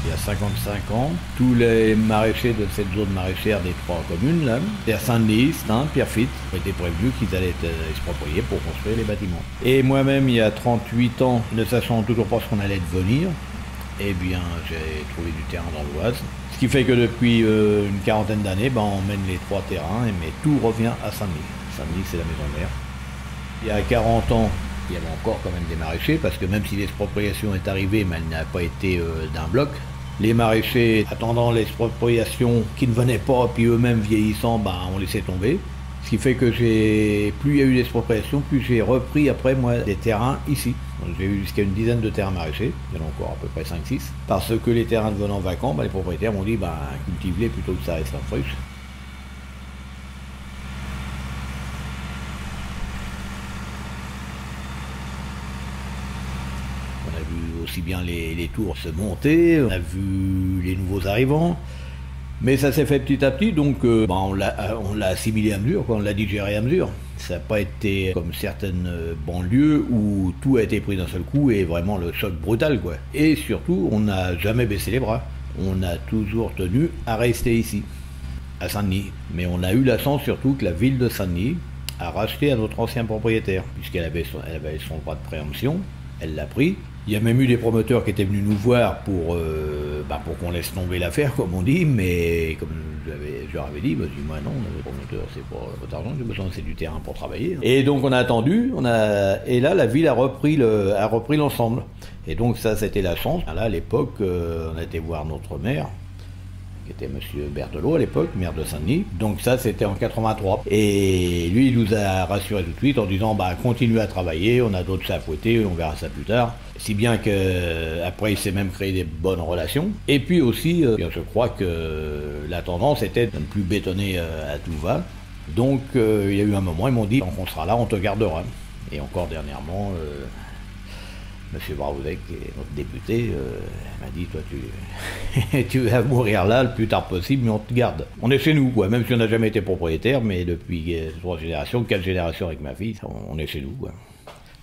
Il y a 55 ans, tous les maraîchers de cette zone maraîchère des 3 communes, là, vers Saint-Denis, Stains, Pierrefitte, ont été prévenus qu'ils allaient être expropriés pour construire les bâtiments. Et moi-même, il y a 38 ans, ne sachant toujours pas ce qu'on allait devenir, eh bien, j'ai trouvé du terrain dans l'Oise. Ce qui fait que depuis une quarantaine d'années, on mène les 3 terrains, mais tout revient à Saint-Denis. Saint-Denis, c'est la maison mère. Il y a 40 ans, il y avait encore quand même des maraîchers, parce que même si l'expropriation est arrivée, mais elle n'a pas été d'un bloc, les maraîchers, attendant l'expropriation qui ne venait pas, puis eux-mêmes vieillissant, ont laissé tomber. Ce qui fait que plus il y a eu l'expropriation, plus j'ai repris après moi des terrains ici. J'ai eu jusqu'à une dizaine de terrains maraîchers, il y en a encore à peu près 5-6. Parce que les terrains devenant vacants, les propriétaires m'ont dit cultive-les plutôt que ça reste en friche. On a vu aussi bien les tours se monter, on a vu les nouveaux arrivants. Mais ça s'est fait petit à petit, donc on l'a assimilé à mesure, on l'a digéré à mesure. Ça n'a pas été comme certaines banlieues où tout a été pris d'un seul coup et vraiment le choc brutal, quoi. Et surtout, on n'a jamais baissé les bras. On a toujours tenu à rester ici, à Saint-Denis. Mais on a eu la chance surtout que la ville de Saint-Denis a racheté à notre ancien propriétaire, puisqu'elle avait son droit de préemption, elle l'a pris. Il y a même eu des promoteurs qui étaient venus nous voir pour qu'on laisse tomber l'affaire, comme on dit, mais comme je leur avais dit, moi non, les promoteurs, c'est pas votre argent, j'ai besoin, c'est du terrain pour travailler. Et donc on a attendu, et là la ville a repris l'ensemble. Et donc ça, c'était la chance. Là, à l'époque, on a été voir notre maire, qui était M. Berthelot à l'époque, maire de Saint-Denis. Donc ça, c'était en 83. Et lui, il nous a rassurés tout de suite en disant, continuez à travailler, on a d'autres chats à fouetter, on verra ça plus tard. Si bien qu'après, il s'est même créé des bonnes relations. Et puis aussi, je crois que la tendance était de ne plus bétonner à tout va. Donc il y a eu un moment, ils m'ont dit, quand on sera là, on te gardera. Et encore dernièrement, M. Braouzek, qui est notre député, m'a dit, toi tu vas mourir là le plus tard possible, mais on te garde. On est chez nous, quoi, même si on n'a jamais été propriétaire, mais depuis 3 générations, 4 générations avec ma fille, on est chez nous, quoi.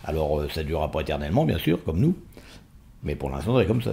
Alors ça ne durera pas éternellement, bien sûr, comme nous, mais pour l'instant, c'est comme ça.